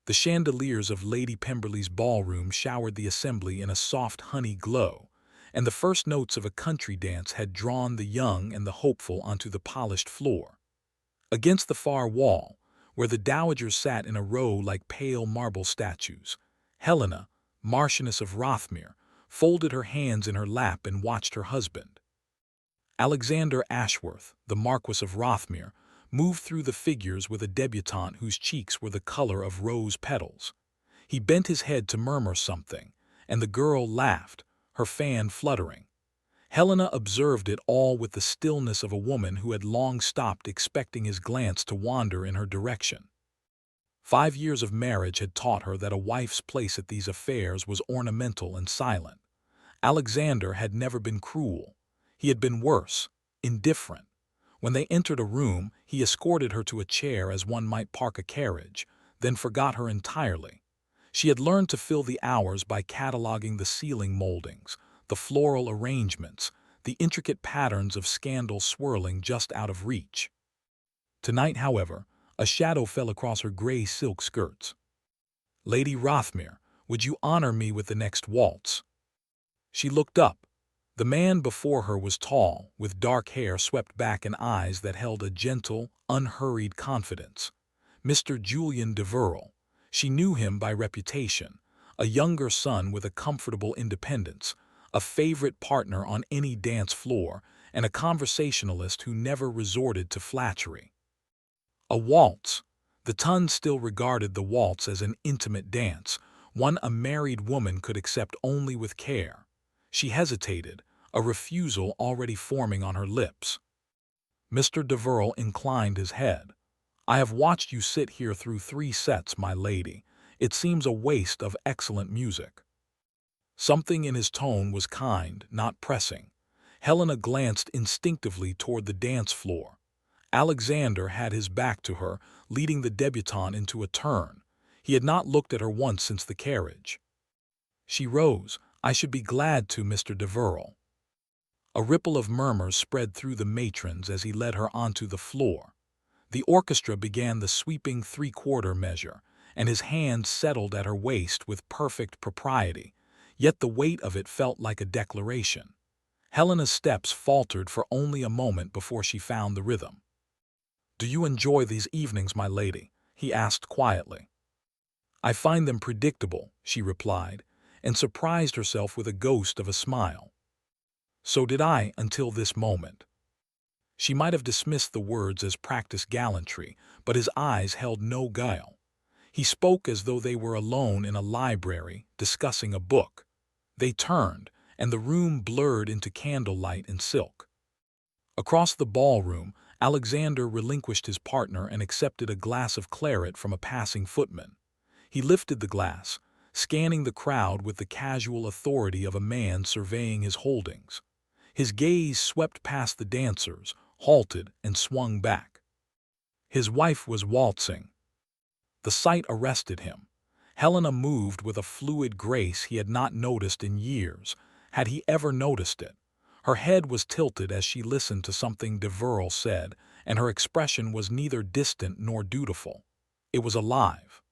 The chandeliers of Lady Pemberley's ballroom showered the assembly in a soft honey glow, and the first notes of a country dance had drawn the young and the hopeful onto the polished floor. Against the far wall, where the dowagers sat in a row like pale marble statues, Helena, Marchioness of Rothmere, folded her hands in her lap and watched her husband. Alexander Ashworth, the Marquess of Rothmere, moved through the figures with a debutante whose cheeks were the color of rose petals. He bent his head to murmur something, and the girl laughed, her fan fluttering. Helena observed it all with the stillness of a woman who had long stopped expecting his glance to wander in her direction. 5 years of marriage had taught her that a wife's place at these affairs was ornamental and silent. Alexander had never been cruel. He had been worse, indifferent. When they entered a room, he escorted her to a chair as one might park a carriage, then forgot her entirely. She had learned to fill the hours by cataloging the ceiling moldings, the floral arrangements, the intricate patterns of scandal swirling just out of reach. Tonight, however, a shadow fell across her gray silk skirts. "Lady Rothmere, would you honor me with the next waltz?" She looked up. The man before her was tall, with dark hair swept back and eyes that held a gentle, unhurried confidence. Mr. Julian Deverell. She knew him by reputation, a younger son with a comfortable independence, a favorite partner on any dance floor, and a conversationalist who never resorted to flattery. A waltz. The Tons still regarded the waltz as an intimate dance, one a married woman could accept only with care. She hesitated, a refusal already forming on her lips. Mr. Deverell inclined his head. "I have watched you sit here through 3 sets, my lady. It seems a waste of excellent music." Something in his tone was kind, not pressing. Helena glanced instinctively toward the dance floor. Alexander had his back to her, leading the debutante into a turn. He had not looked at her once since the carriage. She rose. "I should be glad to, Mr. Deverell." A ripple of murmurs spread through the matrons as he led her onto the floor. The orchestra began the sweeping 3/4 measure, and his hand settled at her waist with perfect propriety, yet the weight of it felt like a declaration. Helena's steps faltered for only a moment before she found the rhythm. "Do you enjoy these evenings, my lady?" he asked quietly. "I find them predictable," she replied, and surprised herself with a ghost of a smile. "So did I until this moment." She might have dismissed the words as practiced gallantry, but his eyes held no guile. He spoke as though they were alone in a library, discussing a book. They turned, and the room blurred into candlelight and silk. Across the ballroom, Alexander relinquished his partner and accepted a glass of claret from a passing footman. He lifted the glass, scanning the crowd with the casual authority of a man surveying his holdings. His gaze swept past the dancers, halted, and swung back. His wife was waltzing. The sight arrested him. Helena moved with a fluid grace he had not noticed in years, had he ever noticed it. Her head was tilted as she listened to something Deverell said, and her expression was neither distant nor dutiful. It was alive.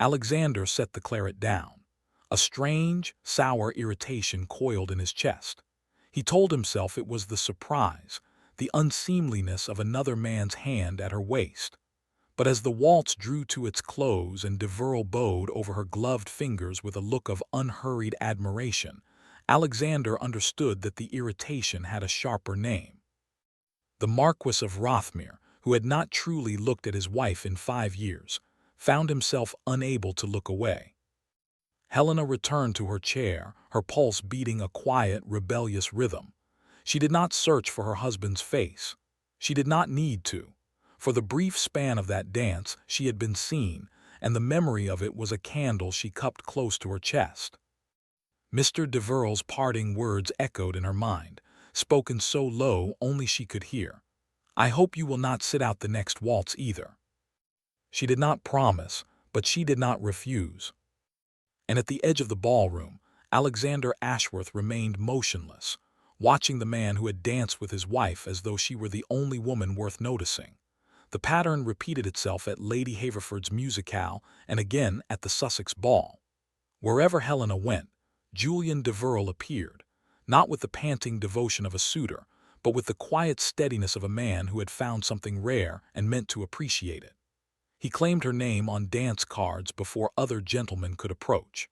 Alexander set the claret down. A strange, sour irritation coiled in his chest. He told himself it was the surprise, the unseemliness of another man's hand at her waist. But as the waltz drew to its close and Deverell bowed over her gloved fingers with a look of unhurried admiration, Alexander understood that the irritation had a sharper name. The Marquess of Rothmere, who had not truly looked at his wife in 5 years, found himself unable to look away. Helena returned to her chair, her pulse beating a quiet, rebellious rhythm. She did not search for her husband's face. She did not need to. For the brief span of that dance, she had been seen, and the memory of it was a candle she cupped close to her chest. Mr. Deverell's parting words echoed in her mind, spoken so low only she could hear. "I hope you will not sit out the next waltz either." She did not promise, but she did not refuse. And at the edge of the ballroom, Alexander Ashworth remained motionless, watching the man who had danced with his wife as though she were the only woman worth noticing. The pattern repeated itself at Lady Haverford's musicale and again at the Sussex ball. Wherever Helena went, Julian Deverell appeared, not with the panting devotion of a suitor, but with the quiet steadiness of a man who had found something rare and meant to appreciate it. He claimed her name on dance cards before other gentlemen could approach.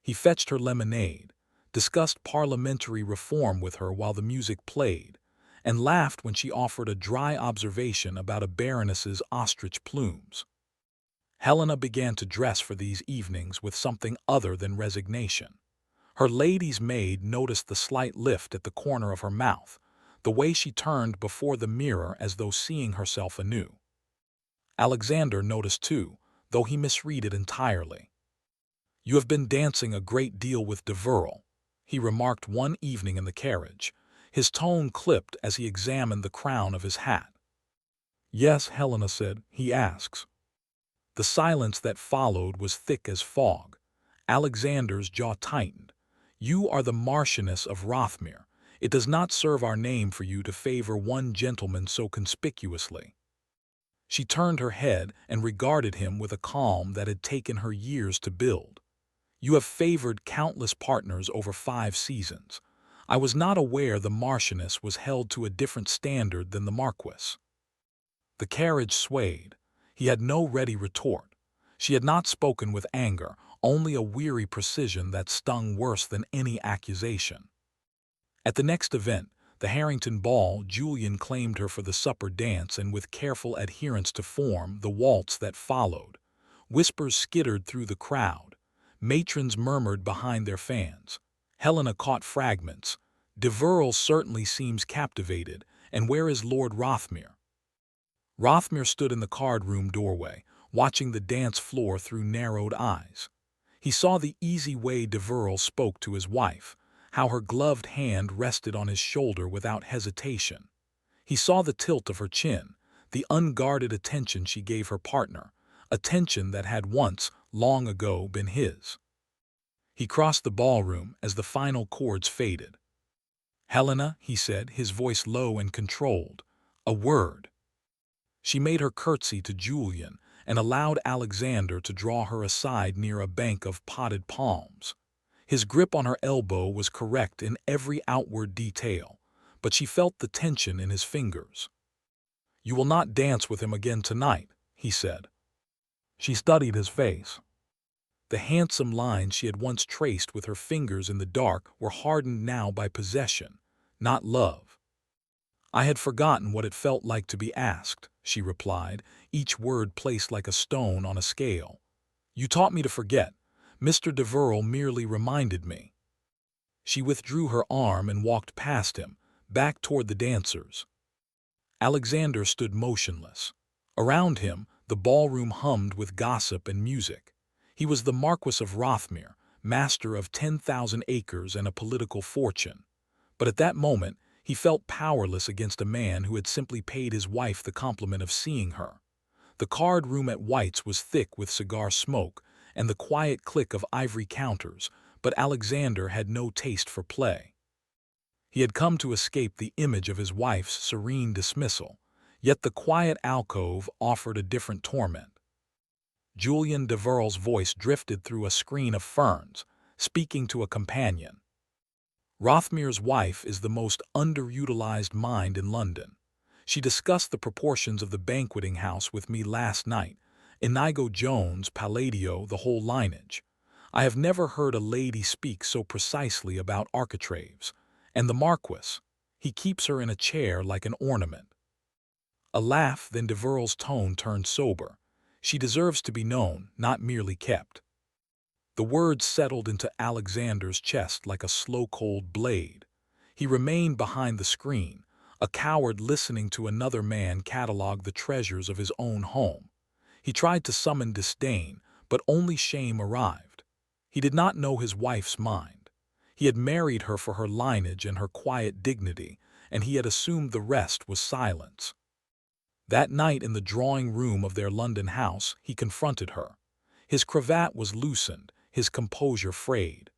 He fetched her lemonade, discussed parliamentary reform with her while the music played, and laughed when she offered a dry observation about a baroness's ostrich plumes. Helena began to dress for these evenings with something other than resignation. Her lady's maid noticed the slight lift at the corner of her mouth, the way she turned before the mirror as though seeing herself anew. Alexander noticed too, though he misread it entirely. "You have been dancing a great deal with Deverell," he remarked one evening in the carriage, his tone clipped as he examined the crown of his hat. "Yes," Helena said. "He asks." The silence that followed was thick as fog. Alexander's jaw tightened. "You are the Marchioness of Rothmere. It does not serve our name for you to favor one gentleman so conspicuously." She turned her head and regarded him with a calm that had taken her years to build. "You have favored countless partners over 5 seasons. I was not aware the Marchioness was held to a different standard than the Marquess." The carriage swayed. He had no ready retort. She had not spoken with anger, only a weary precision that stung worse than any accusation. At the next event, the Harrington Ball, Julian claimed her for the supper dance, and with careful adherence to form, the waltz that followed. Whispers skittered through the crowd. Matrons murmured behind their fans. Helena caught fragments. "Deverell certainly seems captivated, and where is Lord Rothmere?" Rothmere stood in the card-room doorway, watching the dance floor through narrowed eyes. He saw the easy way Deverell spoke to his wife, how her gloved hand rested on his shoulder without hesitation. He saw the tilt of her chin, the unguarded attention she gave her partner, attention that had once, long ago, been his. He crossed the ballroom as the final chords faded. "Helena," he said, his voice low and controlled, "a word." She made her curtsy to Julian and allowed Alexander to draw her aside near a bank of potted palms. His grip on her elbow was correct in every outward detail, but she felt the tension in his fingers. "You will not dance with him again tonight," he said. She studied his face. The handsome lines she had once traced with her fingers in the dark were hardened now by possession, not love. "I had forgotten what it felt like to be asked," she replied, each word placed like a stone on a scale. "You taught me to forget. Mr. Deverell merely reminded me." She withdrew her arm and walked past him, back toward the dancers. Alexander stood motionless. Around him, the ballroom hummed with gossip and music. He was the Marquess of Rothmere, master of 10,000 acres and a political fortune. But at that moment, he felt powerless against a man who had simply paid his wife the compliment of seeing her. The card room at White's was thick with cigar smoke and the quiet click of ivory counters, but Alexander had no taste for play. He had come to escape the image of his wife's serene dismissal, yet the quiet alcove offered a different torment. Julian Deverell's voice drifted through a screen of ferns, speaking to a companion. "Rothmere's wife is the most underutilized mind in London. She discussed the proportions of the banqueting house with me last night. Inigo Jones, Palladio, the whole lineage. I have never heard a lady speak so precisely about architraves. And the Marquess, he keeps her in a chair like an ornament." A laugh, then Deverell's tone turned sober. "She deserves to be known, not merely kept." The words settled into Alexander's chest like a slow-cold blade. He remained behind the screen, a coward listening to another man catalog the treasures of his own home. He tried to summon disdain, but only shame arrived. He did not know his wife's mind. He had married her for her lineage and her quiet dignity, and he had assumed the rest was silence. That night in the drawing-room of their London house, he confronted her. His cravat was loosened, his composure frayed.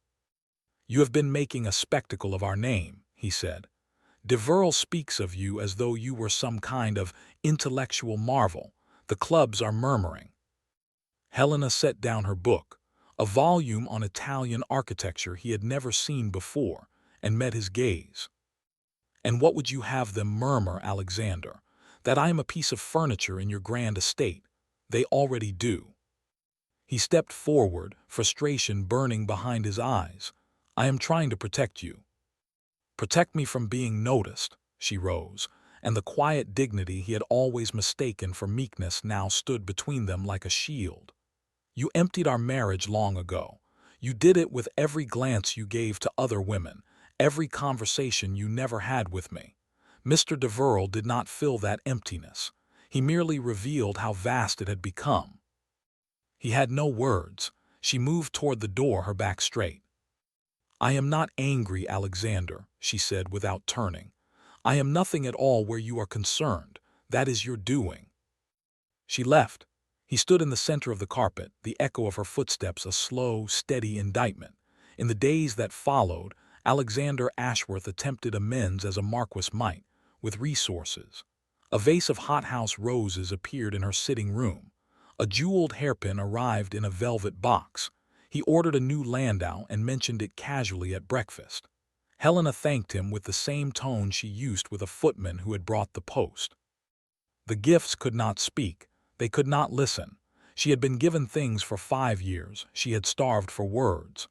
"You have been making a spectacle of our name," he said. "Deverell speaks of you as though you were some kind of intellectual marvel. The clubs are murmuring." Helena set down her book, a volume on Italian architecture he had never seen before, and met his gaze. "And what would you have them murmur, Alexander? That I am a piece of furniture in your grand estate. They already do." He stepped forward, frustration burning behind his eyes. "I am trying to protect you." "Protect me from being noticed." She rose, and the quiet dignity he had always mistaken for meekness now stood between them like a shield. "You emptied our marriage long ago. You did it with every glance you gave to other women, every conversation you never had with me. Mr. Deverell did not fill that emptiness. He merely revealed how vast it had become." He had no words. She moved toward the door, her back straight. "I am not angry, Alexander," she said without turning. "I am nothing at all where you are concerned. That is your doing." She left. He stood in the center of the carpet, the echo of her footsteps a slow, steady indictment. In the days that followed, Alexander Ashworth attempted amends as a marquis might, with resources. A vase of hothouse roses appeared in her sitting room. A jeweled hairpin arrived in a velvet box. He ordered a new landau and mentioned it casually at breakfast. Helena thanked him with the same tone she used with a footman who had brought the post. The gifts could not speak. They could not listen. She had been given things for 5 years. She had starved for words.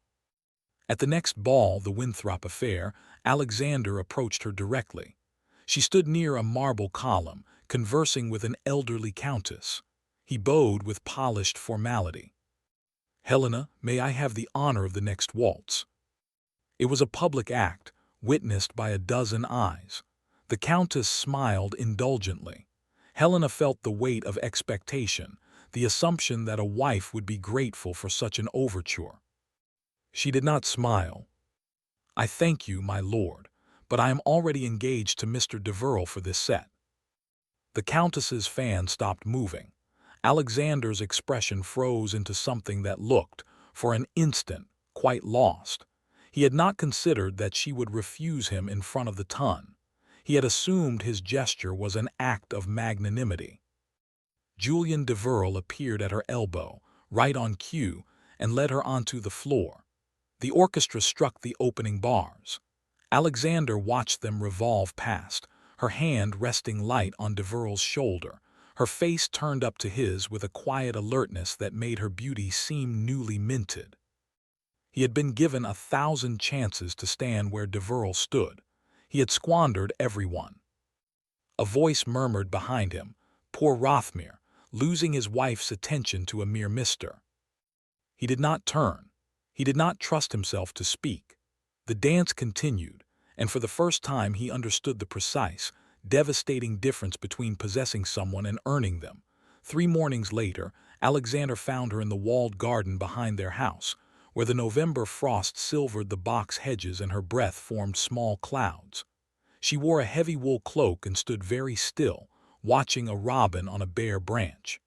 At the next ball, the Winthrop affair, Alexander approached her directly. She stood near a marble column, conversing with an elderly countess. He bowed with polished formality. "Helena, may I have the honor of the next waltz?" It was a public act, witnessed by a dozen eyes. The countess smiled indulgently. Helena felt the weight of expectation, the assumption that a wife would be grateful for such an overture. She did not smile. "I thank you, my lord, but I am already engaged to Mr. Deverell for this set." The countess's fan stopped moving. Alexander's expression froze into something that looked, for an instant, quite lost. He had not considered that she would refuse him in front of the ton. He had assumed his gesture was an act of magnanimity. Julian Deverell appeared at her elbow, right on cue, and led her onto the floor. The orchestra struck the opening bars. Alexander watched them revolve past, her hand resting light on Deverell's shoulder, her face turned up to his with a quiet alertness that made her beauty seem newly minted. He had been given 1,000 chances to stand where Deverell stood. He had squandered every one. A voice murmured behind him, "Poor Rothmere, losing his wife's attention to a mere mister." He did not turn. He did not trust himself to speak. The dance continued, and for the first time he understood the precise, devastating difference between possessing someone and earning them. 3 mornings later, Alexander found her in the walled garden behind their house, where the November frost silvered the box hedges and her breath formed small clouds. She wore a heavy wool cloak and stood very still, watching a robin on a bare branch.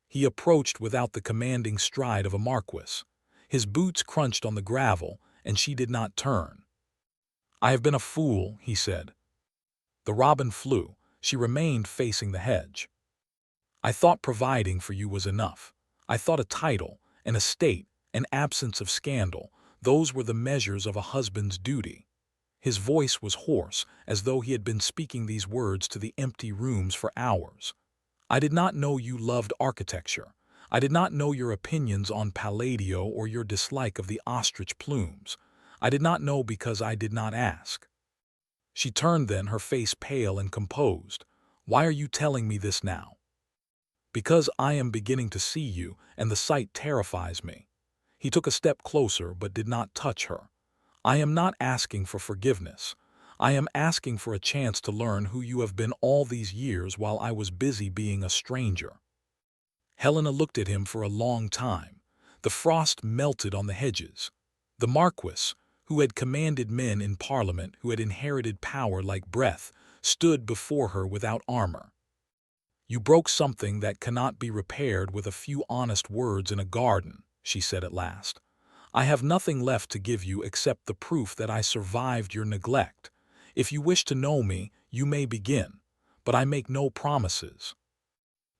He approached without the commanding stride of a marquis. His boots crunched on the gravel, and she did not turn. "I have been a fool," he said. The robin flew. She remained facing the hedge. "I thought providing for you was enough. I thought a title, an estate, an absence of scandal, those were the measures of a husband's duty." His voice was hoarse, as though he had been speaking these words to the empty rooms for hours. "I did not know you loved architecture. I did not know your opinions on Palladio or your dislike of the ostrich plumes. I did not know because I did not ask." She turned then, her face pale and composed. "Why are you telling me this now?" "Because I am beginning to see you, and the sight terrifies me." He took a step closer but did not touch her. "I am not asking for forgiveness. I am asking for a chance to learn who you have been all these years while I was busy being a stranger." Helena looked at him for a long time. The frost melted on the hedges. The marquis, who had commanded men in Parliament, who had inherited power like breath, stood before her without armor. "You broke something that cannot be repaired with a few honest words in a garden," she said at last. "I have nothing left to give you except the proof that I survived your neglect. If you wish to know me, you may begin. but I make no promises."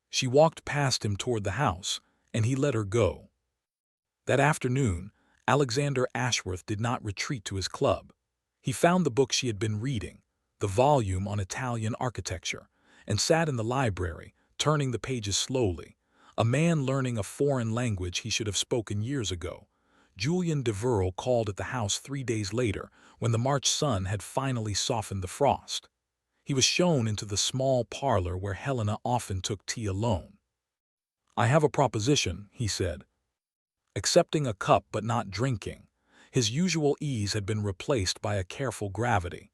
She walked past him toward the house, and he let her go. That afternoon, Alexander Ashworth did not retreat to his club. He found the book she had been reading, the volume on Italian architecture, and sat in the library, turning the pages slowly, a man learning a foreign language he should have spoken years ago. Julian Deverell called at the house 3 days later, when the March sun had finally softened the frost. He was shown into the small parlor where Helena often took tea alone. "I have a proposition," he said, accepting a cup but not drinking. His usual ease had been replaced by a careful gravity.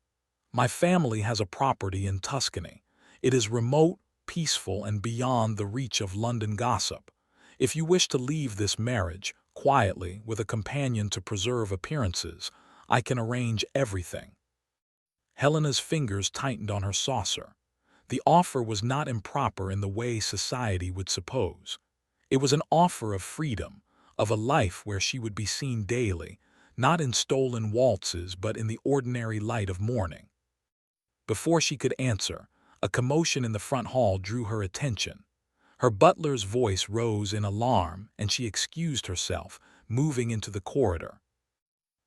"My family has a property in Tuscany. It is remote, peaceful, and beyond the reach of London gossip. If you wish to leave this marriage, quietly, with a companion to preserve appearances, I can arrange everything." Helena's fingers tightened on her saucer. The offer was not improper in the way society would suppose. It was an offer of freedom, of a life where she would be seen daily, not in stolen waltzes but in the ordinary light of morning. Before she could answer, a commotion in the front hall drew her attention. Her butler's voice rose in alarm, and she excused herself, moving into the corridor.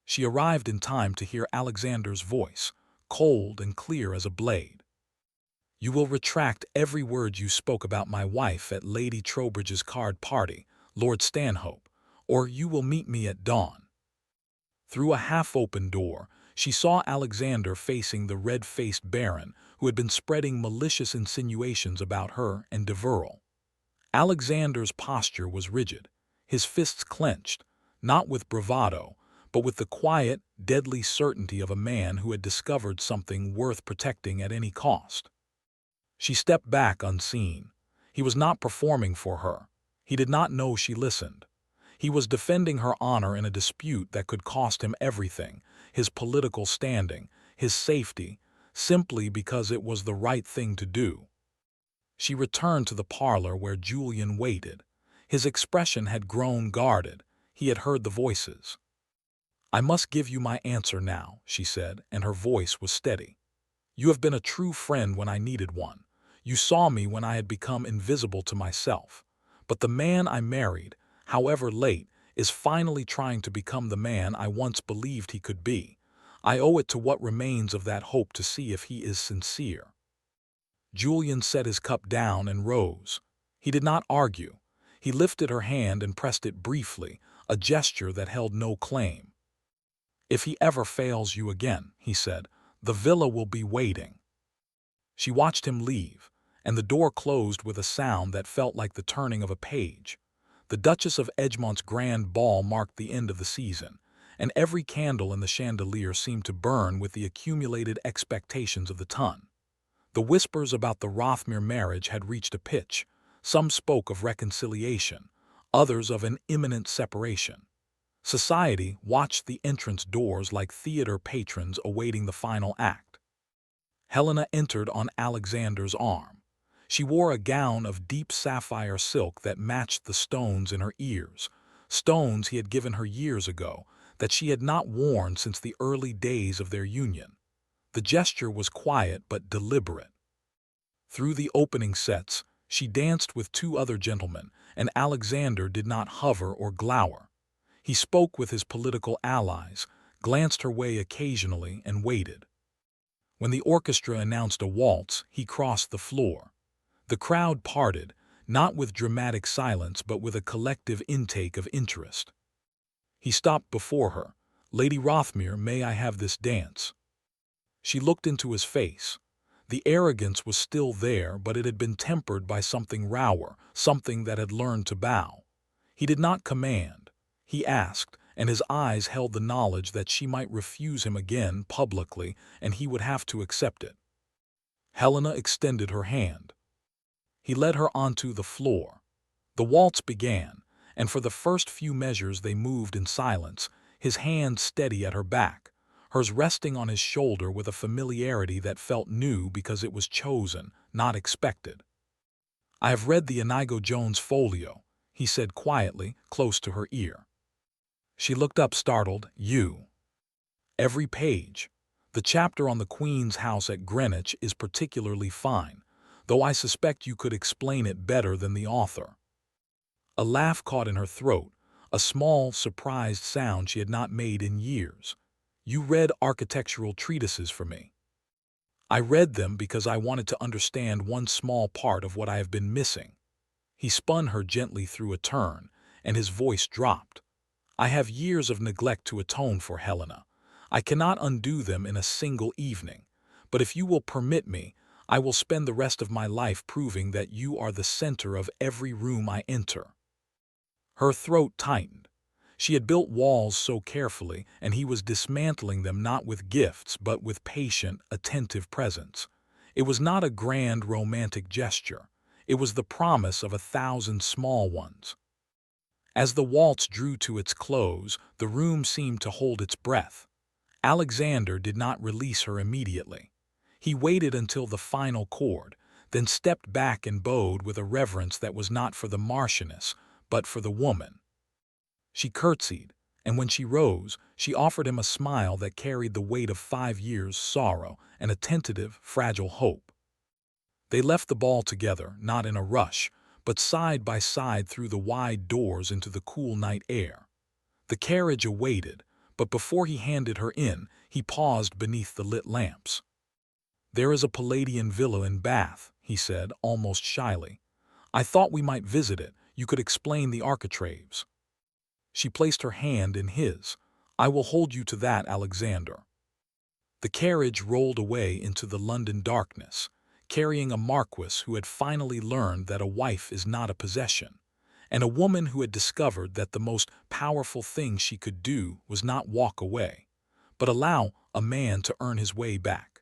She arrived in time to hear Alexander's voice, cold and clear as a blade. "You will retract every word you spoke about my wife at Lady Trowbridge's card party, Lord Stanhope, or you will meet me at dawn." Through a half-open door, she saw Alexander facing the red-faced baron who had been spreading malicious insinuations about her and Deverell. Alexander's posture was rigid, his fists clenched, not with bravado, but with the quiet, deadly certainty of a man who had discovered something worth protecting at any cost. She stepped back unseen. He was not performing for her. He did not know she listened. He was defending her honor in a dispute that could cost him everything, his political standing, his safety, simply because it was the right thing to do. She returned to the parlor where Julian waited. His expression had grown guarded. He had heard the voices. "I must give you my answer now," she said, and her voice was steady. "You have been a true friend when I needed one. You saw me when I had become invisible to myself. But the man I married, however late, is finally trying to become the man I once believed he could be. I owe it to what remains of that hope to see if he is sincere." Julian set his cup down and rose. He did not argue. He lifted her hand and pressed it briefly, a gesture that held no claim. "If he ever fails you again," he said, "the villa will be waiting." She watched him leave, and the door closed with a sound that felt like the turning of a page. The Duchess of Edgemont's grand ball marked the end of the season, and every candle in the chandelier seemed to burn with the accumulated expectations of the ton. The whispers about the Rothmere marriage had reached a pitch. Some spoke of reconciliation, others of an imminent separation. Society watched the entrance doors like theater patrons awaiting the final act. Helena entered on Alexander's arm. She wore a gown of deep sapphire silk that matched the stones in her ears, stones he had given her years ago, that she had not worn since the early days of their union. The gesture was quiet but deliberate. Through the opening sets, she danced with 2 other gentlemen, and Alexander did not hover or glower. He spoke with his political allies, glanced her way occasionally, and waited. When the orchestra announced a waltz, he crossed the floor. The crowd parted, not with dramatic silence but with a collective intake of interest. He stopped before her. "Lady Rothmere, may I have this dance?" She looked into his face. The arrogance was still there, but it had been tempered by something rower, something that had learned to bow. He did not command. He asked, and his eyes held the knowledge that she might refuse him again publicly, and he would have to accept it. Helena extended her hand. He led her onto the floor. The waltz began, and for the first few measures they moved in silence, his hand steady at her back, hers resting on his shoulder with a familiarity that felt new because it was chosen, not expected. "I have read the Inigo Jones folio," he said quietly, close to her ear. She looked up startled. "You?" "Every page. The chapter on the Queen's house at Greenwich is particularly fine. though I suspect you could explain it better than the author." A laugh caught in her throat, a small, surprised sound she had not made in years. "You read architectural treatises for me." "I read them because I wanted to understand one small part of what I have been missing." He spun her gently through a turn, and his voice dropped. "I have years of neglect to atone for, Helena. I cannot undo them in a single evening. But if you will permit me, I will spend the rest of my life proving that you are the center of every room I enter." Her throat tightened. She had built walls so carefully, and he was dismantling them not with gifts but with patient, attentive presence. It was not a grand, romantic gesture. It was the promise of 1,000 small ones. As the waltz drew to its close, the room seemed to hold its breath. Alexander did not release her immediately. He waited until the final chord, then stepped back and bowed with a reverence that was not for the Marchioness, but for the woman. She curtsied, and when she rose, she offered him a smile that carried the weight of 5 years' sorrow and a tentative, fragile hope. They left the ball together, not in a rush, but side by side through the wide doors into the cool night air. The carriage awaited, but before he handed her in, he paused beneath the lit lamps. "There is a Palladian villa in Bath," he said, almost shyly. "I thought we might visit it. You could explain the architraves." She placed her hand in his. "I will hold you to that, Alexander." The carriage rolled away into the London darkness, carrying a marquis who had finally learned that a wife is not a possession, and a woman who had discovered that the most powerful thing she could do was not walk away, but allow a man to earn his way back.